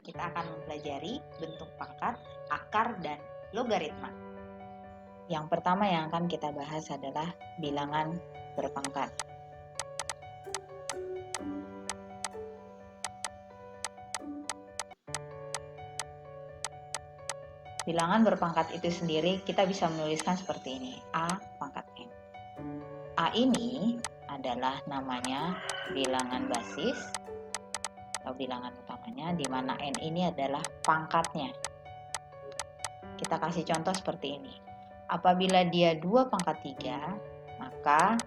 kita akan mempelajari bentuk pangkat, akar, dan logaritma. Yang pertama yang akan kita bahas adalah bilangan berpangkat. Bilangan berpangkat itu sendiri kita bisa menuliskan seperti ini, A pangkat N. A ini adalah namanya bilangan basis atau bilangan utamanya, di mana N ini adalah pangkatnya. Kita kasih contoh seperti ini. Apabila dia 2 pangkat 3, maka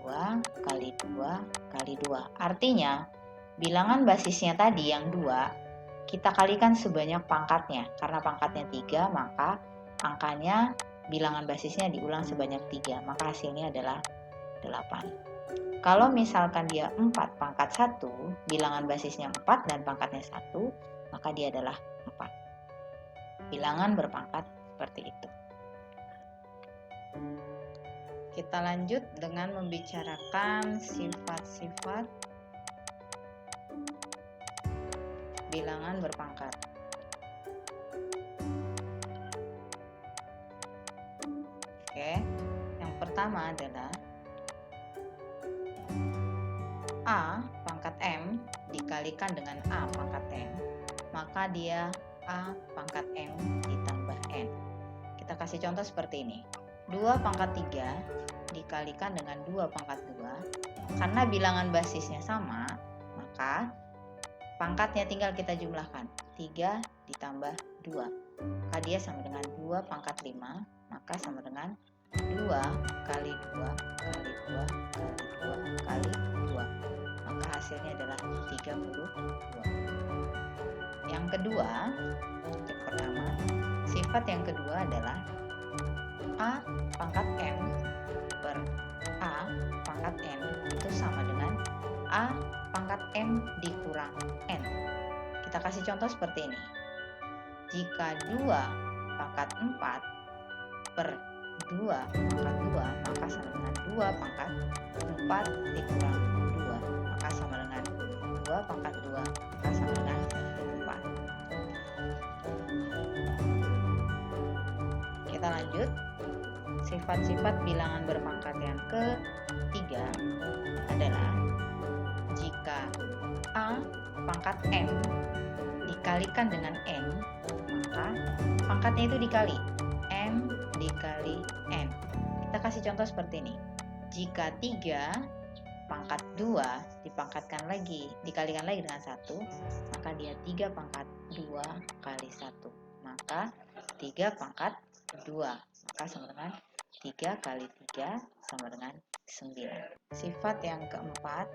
2 kali 2 kali 2. Artinya, bilangan basisnya tadi yang 2, kita kalikan sebanyak pangkatnya. Karena pangkatnya 3, maka angkanya bilangan basisnya diulang sebanyak 3. Maka hasilnya adalah 8. Kalau misalkan dia 4 pangkat 1, bilangan basisnya 4 dan pangkatnya 1, maka dia adalah 4. Bilangan berpangkat seperti itu. Kita lanjut dengan membicarakan sifat-sifat bilangan berpangkat. Oke, yang pertama adalah A pangkat M dikalikan dengan A pangkat M, maka dia A pangkat M ditambah N. Kita kasih contoh seperti ini. 2 pangkat 3 dikalikan dengan 2 pangkat 2. Karena bilangan basisnya sama, maka pangkatnya tinggal kita jumlahkan. 3 ditambah 2. Maka dia sama dengan 2 pangkat 5, maka sama dengan 2 kali 2 kali 2 kali 2 kali 2. Maka hasilnya adalah 32. Yang kedua, yang pertama, sifat yang kedua adalah A pangkat M per A pangkat N itu sama dengan A pangkat M dikurang N. Kita kasih contoh seperti ini. Jika 2 pangkat 4 per 2 pangkat 2, maka sama dengan 2 pangkat 4 dikurang 2. Maka sama dengan 2 pangkat 2, maka sama dengan 4. Kita lanjut. Sifat-sifat bilangan berpangkat yang ketiga adalah jika A pangkat M dikalikan dengan N, maka pangkatnya itu dikali M dikali N. Kita kasih contoh seperti ini. Jika 3 pangkat 2 dikalikan lagi dengan 1, maka dia 3 pangkat 2 kali 1. Maka 3 pangkat 2, maka sama dengan 3 kali 3 sama dengan 9. Sifat yang keempat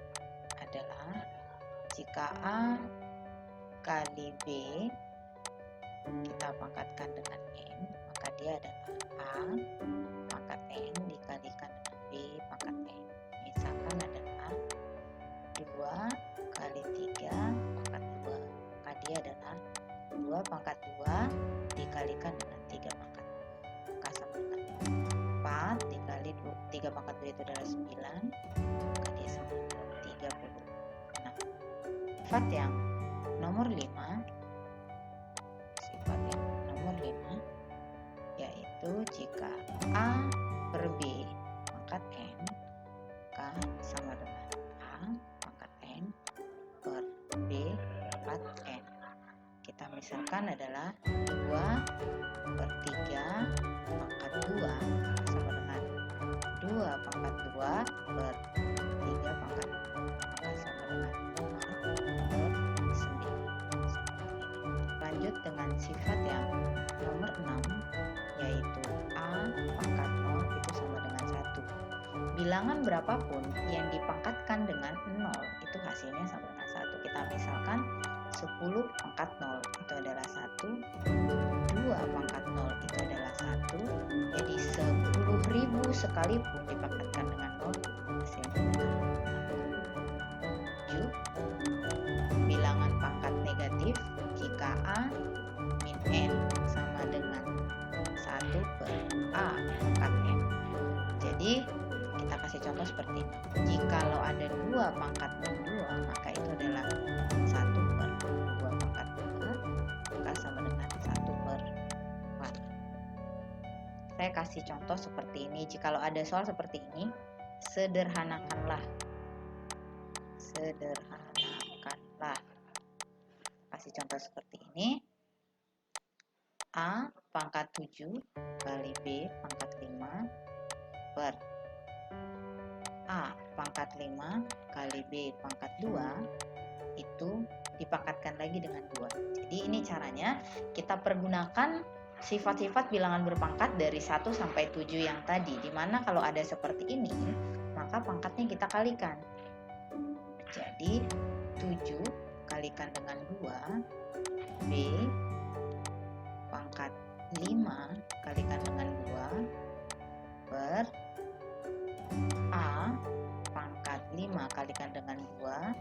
adalah jika A kali B kita pangkatkan dengan N, maka dia adalah A pangkat N dikalikan dengan B pangkat N. Misalkan adalah 2 kali 3 pangkat 2, maka dia adalah 2 pangkat 2 dikalikan dengan 3 pangkat 2, maka sama dengan 4 dikali 3 pangkat 2 itu adalah 9, maka dia sama dengan 36. Sifat yang nomor 5, yaitu jika A per B pangkat N, maka sama dengan A pangkat N per B pangkat N. Kita misalkan adalah 2 per 3 pangkat 2 sama dengan 2 pangkat 2 per 3 pangkat 2, maka sama dengan 4 per 9. Lanjut dengan sifat yang nomor 6, yaitu A pangkat 0 itu sama dengan 1. Bilangan berapapun yang dipangkatkan dengan 0 itu hasilnya sama dengan 1. Kita misalkan 10 pangkat 0 itu adalah 1, 2 pangkat 0 itu adalah 1. Jadi 10.000 sekalipun dipangkatkan dengan 0, hasilnya adalah 7. Bilangan pangkat negatif jika A min N sama dengan 1 per A pangkat N. Jadi kita kasih contoh seperti ini. Jikalau ada 2 pangkat 2, maka itu adalah 1 per 2 pangkat Saya kasih contoh seperti ini. Jikalau ada soal seperti ini, sederhanakanlah. Sederhanakanlah. Kasih contoh seperti ini. A pangkat 7 kali B pangkat 5 per A pangkat 5 kali B pangkat 2 itu dipangkatkan lagi dengan 2. Jadi ini caranya kita pergunakan sifat-sifat bilangan berpangkat dari 1 sampai 7 yang tadi. Dimana kalau ada seperti ini, maka pangkatnya kita kalikan. Jadi 7 kalikan dengan 2, B pangkat 5 kalikan dengan 2 per A pangkat 5 kalikan dengan 2,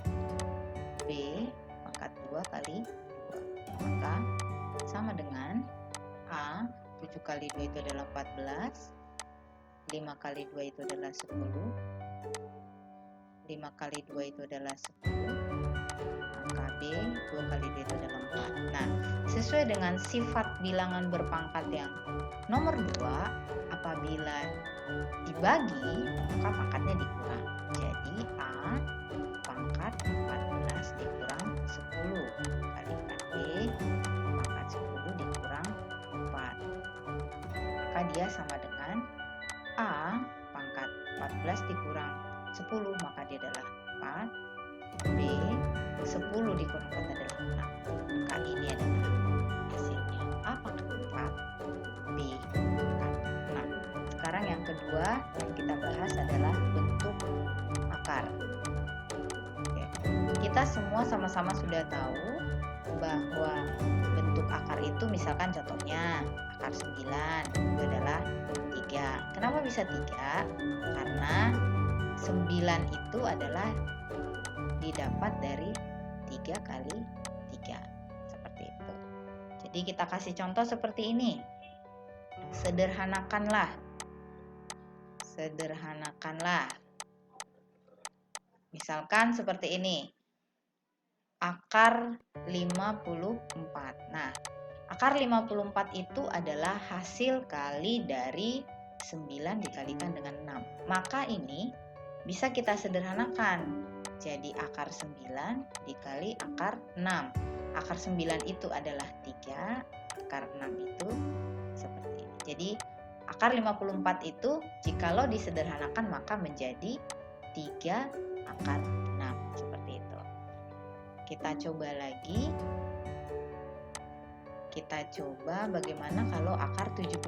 B pangkat 2 kali 2. Maka sama dengan A 7 kali 2 itu adalah 14, 5 kali 2 itu adalah 10, 5 kali 2 itu adalah 10, maka B 2 kali 2 itu adalah 4. Nah, sesuai dengan sifat bilangan berpangkat yang nomor 2, apabila dibagi, maka pangkatnya dikurang. Jadi A pangkat 14 dikurang 10 kalikan B pangkat 10 dikurang 4. Maka dia sama dengan A pangkat 14 dikurang 10, maka dia adalah 4. B 10 dikurang 4 adalah 6. Maka ini adalah hasilnya. A pangkat 4, B pangkat 6. Sekarang yang kedua yang kita bahas adalah bentuk akar. Oke. Kita semua sama-sama sudah tahu bahwa bentuk akar itu, misalkan contohnya akar 9 itu adalah 3. Kenapa bisa 3? Karena 9 itu adalah didapat dari 3 kali 3. Seperti itu. Jadi kita kasih contoh seperti ini. Sederhanakanlah. Sederhanakanlah. Misalkan seperti ini. Akar 54. Nah, akar 54 itu adalah hasil kali dari 9 dikalikan dengan 6. Maka ini bisa kita sederhanakan. Jadi akar 9 dikali akar 6. Akar 9 itu adalah 3, akar 6 itu seperti ini. Jadi akar 54 itu jikalau disederhanakan maka menjadi 3 akar 6. Seperti itu. Kita coba lagi. Kita coba bagaimana kalau akar 72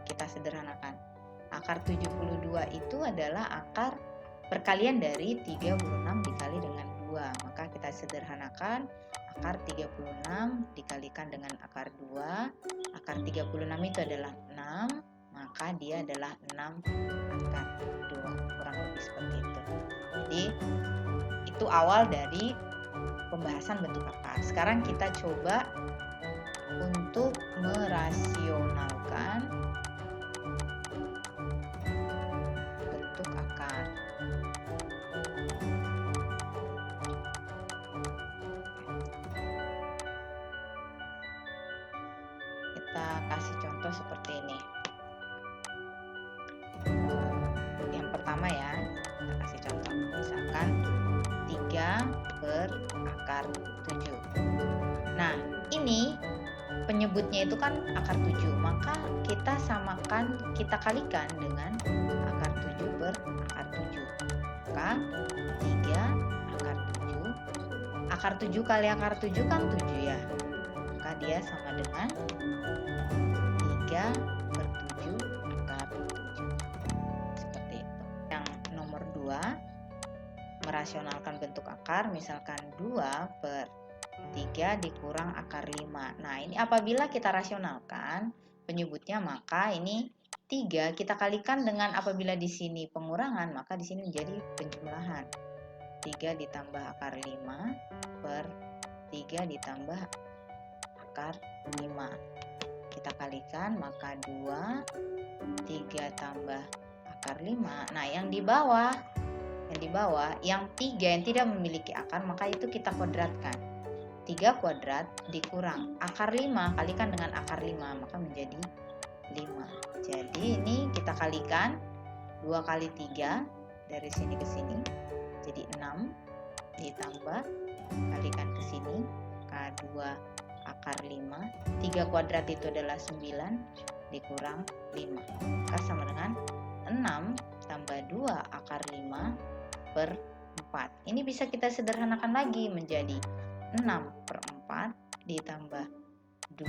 kita sederhanakan. Akar 72 itu adalah akar perkalian dari 36 dikali dengan 2. Maka kita sederhanakan akar 36 dikalikan dengan akar 2. Akar 36 itu adalah 6. Maka dia adalah 6 akar 2. Kurang lebih seperti itu. Jadi itu awal dari pembahasan bentuk akar. Sekarang kita coba untuk merasionalkan bentuk akar. Kita kasih contoh seperti ini. Yang pertama ya, kita kasih contoh. Misalkan 3 per akar 7. Nah, ini penyebutnya itu kan akar 7. Maka kita samakan, kita kalikan dengan akar 7 per akar 7. Maka 3 akar 7. Akar 7 kali akar 7 kan 7 ya. Maka dia sama dengan 3 per 7 akar 7. Seperti itu. Yang nomor 2, merasionalkan bentuk akar, misalkan 2 per 3 dikurang akar 5. Nah, ini apabila kita rasionalkan penyebutnya, maka ini 3 kita kalikan dengan, apabila di sini pengurangan, maka di sini menjadi penjumlahan. 3 ditambah akar 5 per 3 ditambah akar 5. Kita kalikan, maka 2, 3 tambah akar 5. Nah, yang di bawah, yang 3 yang tidak memiliki akar, maka itu kita kuadratkan. 3 kuadrat dikurang akar 5 kalikan dengan akar 5, maka menjadi 5. Jadi ini kita kalikan 2 kali 3 dari sini ke sini. Jadi 6 ditambah kalikan ke sini K2 akar 5. 3 kuadrat itu adalah 9 dikurang 5. Maka sama dengan 6 tambah 2 akar 5 per 4. Ini bisa kita sederhanakan lagi menjadi 6 per 4 ditambah 2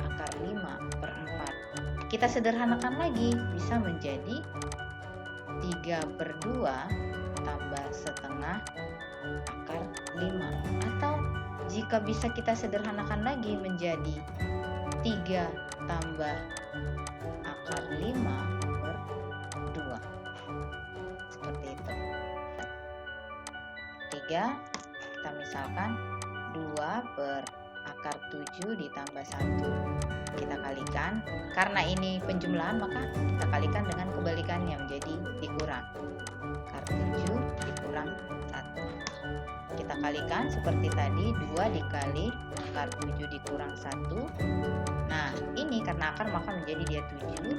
akar 5 per 4. Kita sederhanakan lagi, bisa menjadi 3 per 2 tambah setengah akar 5. Atau jika bisa kita sederhanakan lagi menjadi 3 tambah akar 5 per 2. Seperti itu. 3, kita misalkan 2 per akar 7 ditambah 1. Kita kalikan, karena ini penjumlahan maka kita kalikan dengan kebalikannya menjadi dikurang. Akar 7 dikurang 1. Kita kalikan seperti tadi, 2 dikali akar 7 dikurang 1. Nah, ini karena akar maka menjadi dia 7.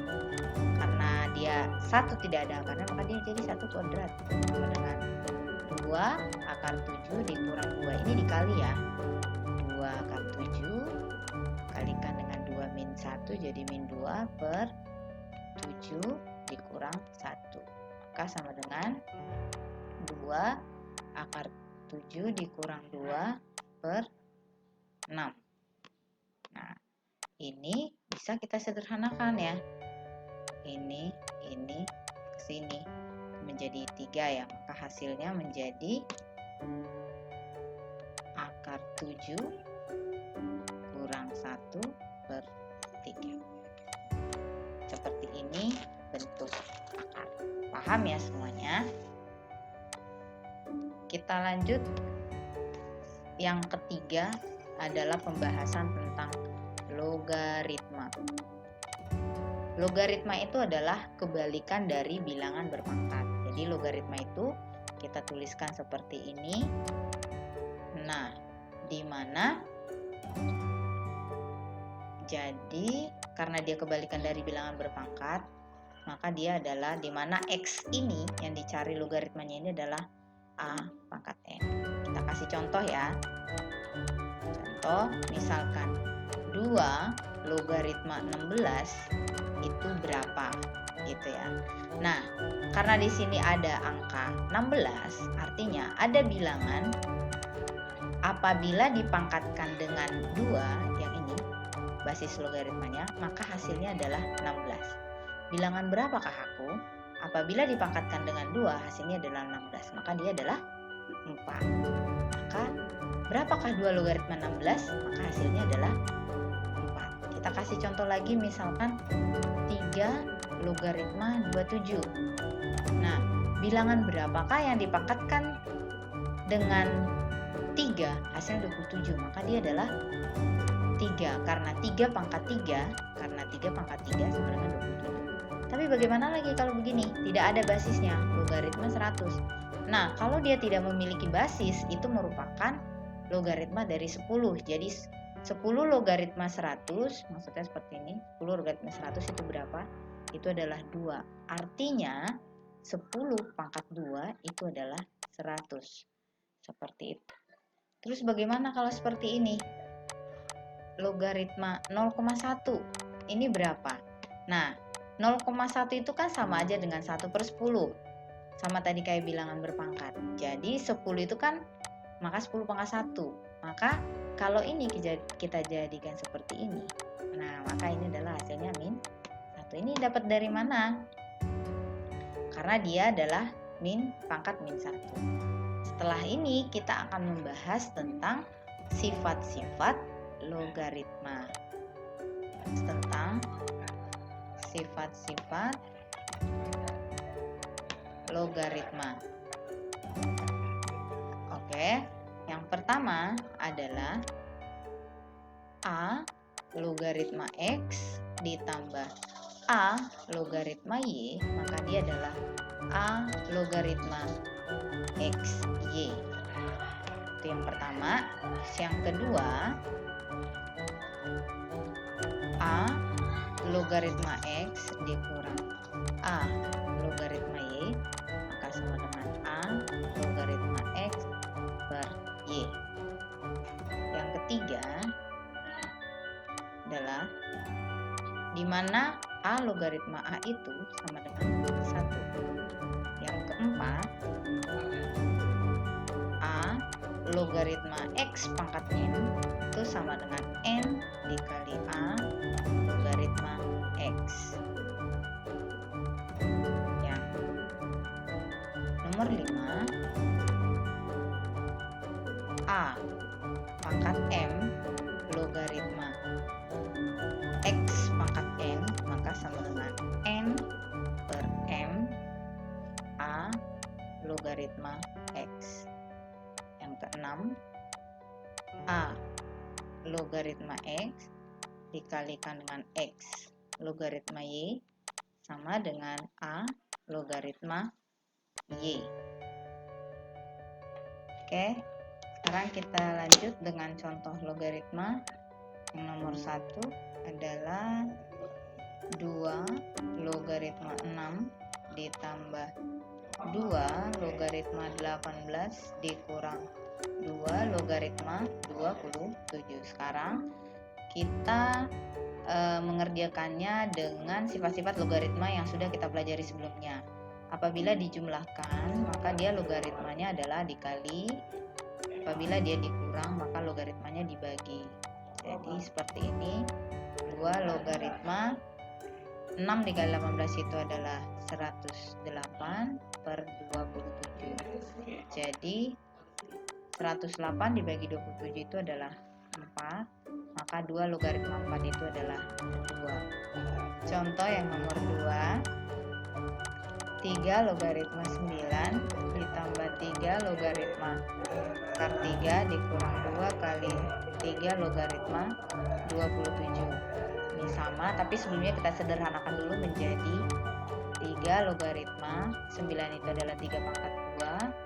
Karena dia 1 tidak ada akarnya maka dia jadi 1 kuadrat. Sama dengan 2 akar 7 dikurang 2. Ini dikali ya. 2 akar 7 kalikan dengan 2 min 1 jadi min 2 per 7 dikurang 1. Maka sama dengan 2 akar 7 dikurang 2 per 6. Nah, ini bisa kita sederhanakan ya. Ini ke sini menjadi 3 ya. Maka hasilnya menjadi akar 7 kurang 1 per 3. Seperti ini bentuk akar. Paham ya semuanya? Kita lanjut. Yang ketiga adalah pembahasan tentang logaritma. Logaritma itu adalah kebalikan dari bilangan berpangkat. Jadi logaritma itu kita tuliskan seperti ini. Nah, di mana jadi karena dia kebalikan dari bilangan berpangkat, maka dia adalah di mana X ini yang dicari logaritmanya ini adalah A pangkat N. Kita kasih contoh ya. Contoh misalkan 2 logaritma 16 itu berapa gitu ya. Nah, karena di sini ada angka 16, artinya ada bilangan apabila dipangkatkan dengan 2 yang ini basis logaritmanya, maka hasilnya adalah 16. Bilangan berapakah aku? Apabila dipangkatkan dengan 2, hasilnya adalah 16, maka dia adalah 4. Maka berapakah 2 logaritma 16? Maka hasilnya adalah 4. Kita kasih contoh lagi, misalkan 3 logaritma 27. Nah, bilangan berapakah yang dipangkatkan dengan 3, hasilnya 27, maka dia adalah 3. Karena 3 pangkat 3, karena 3 pangkat 3 sama dengan 27. Tapi bagaimana lagi kalau begini? Tidak ada basisnya, logaritma 100. Nah, kalau dia tidak memiliki basis, itu merupakan logaritma dari 10. Jadi 10 logaritma 100, maksudnya seperti ini, 10 logaritma 100 itu berapa? Itu adalah 2. Artinya 10 pangkat 2 itu adalah 100. Seperti itu. Terus bagaimana kalau seperti ini? Logaritma 0,1 ini berapa? Nah, 0,1 itu kan sama aja dengan 1 per 10. Sama tadi kayak bilangan berpangkat. Jadi 10 itu kan maka 10 pangkat 1. Maka kalau ini kita jadikan seperti ini. Nah, maka ini adalah hasilnya min 1. Ini dapat dari mana? Karena dia adalah min pangkat min 1. Setelah ini kita akan membahas tentang sifat-sifat logaritma. Tentang sifat-sifat logaritma. Oke, yang pertama adalah A logaritma X ditambah A logaritma Y, maka dia adalah A logaritma XY. Itu yang pertama. Yang kedua, A logaritma X dikurang A logaritma Y, maka sama dengan A logaritma X per Y. Yang ketiga adalah di mana A logaritma A itu sama dengan 1. Yang keempat, A logaritma X pangkat N itu sama dengan N dikali A logaritma X. Yang nomor 5, A pangkat M logaritma X pangkat N, maka sama dengan N per M A logaritma X. Yang keenam, A logaritma X dikalikan dengan X logaritma Y sama dengan A logaritma Y. Oke, sekarang kita lanjut dengan contoh logaritma. Yang nomor 1 adalah 2 logaritma 6 ditambah 2 logaritma 18 dikurang 2 logaritma 27. Sekarang kita mengerjakannya dengan sifat-sifat logaritma yang sudah kita pelajari sebelumnya. Apabila dijumlahkan, maka dia logaritmanya adalah dikali. Apabila dia dikurang, maka logaritmanya dibagi. Jadi seperti ini, 2 logaritma 6 dikali 18 itu adalah 108 per 27. Jadi 108 dibagi 27 itu adalah 4, maka 2 logaritma 4 itu adalah 2. Contoh yang nomor 2, 3 logaritma 9 ditambah 3 logaritma akar 3 dikurang 2 kali 3 logaritma 27. Ini sama, tapi sebelumnya kita sederhanakan dulu menjadi 3 logaritma 9 itu adalah 3 pangkat 2.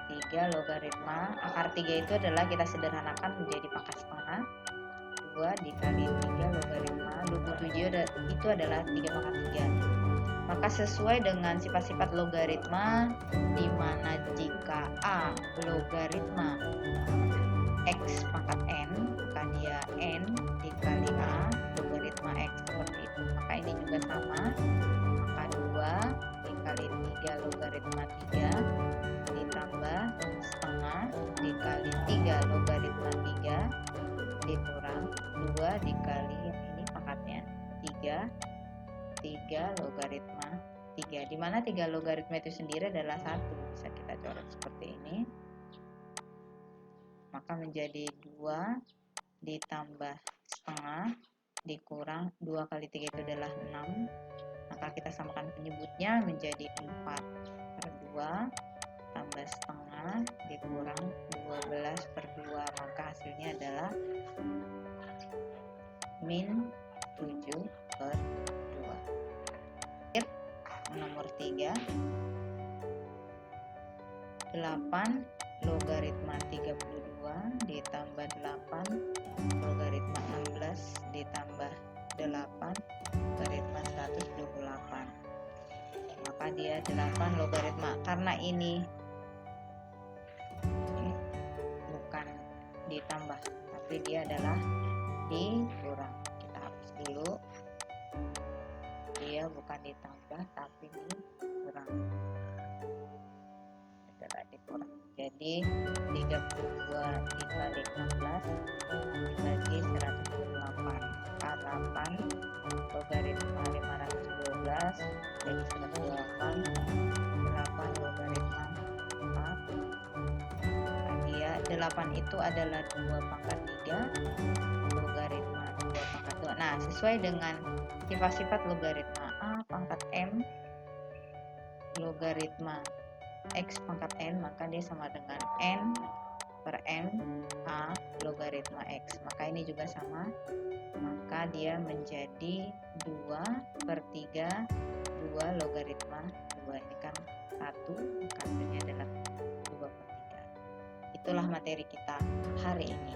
3 logaritma akar 3 itu adalah kita sederhanakan menjadi pangkat setengah. 2 dikali 3 logaritma 27 itu adalah 3 pangkat 3. Maka sesuai dengan sifat-sifat logaritma, di mana jika A logaritma X pangkat N, maka dia N dikali A logaritma X seperti itu. Maka ini juga sama, maka 2 dikali 3 logaritma 3 ditambah setengah dikali 3 logaritma 3 dikurang 2 dikali yang ini pangkatnya 3 logaritma 3, di mana 3 logaritma itu sendiri adalah 1. Bisa kita coret seperti ini. Maka menjadi 2 ditambah setengah dikurang 2 kali 3 itu adalah 6. Maka kita samakan penyebutnya menjadi 4 per 2 tambah setengah dikurang 12 per 2. Maka hasilnya adalah min 7 per 2. Nomor 3, 8 logaritma 32 ditambah 8 logaritma 16 ditambah 8 logaritma 128. Maka dia 8 logaritma, karena ini bukan ditambah tapi dia adalah dikurang. Kita hapus dulu, dia bukan ditambah tapi dikurang, adalah dikurang. Jadi 32 dikali 16 dibagi 128, maka 8 logaritma 512 jadi 128, 8 logaritma 4. Nah, dia 8 itu adalah 2 pangkat 3 logaritma 2 pangkat 2. Nah, sesuai dengan sifat-sifat logaritma A pangkat M logaritma X pangkat N, maka dia sama dengan N per M A logaritma X. Maka ini juga sama, maka dia menjadi 2 per 3 2 logaritma 2. Ini kan 1, maka hasilnya adalah 2 per 3. Itulah materi kita hari ini.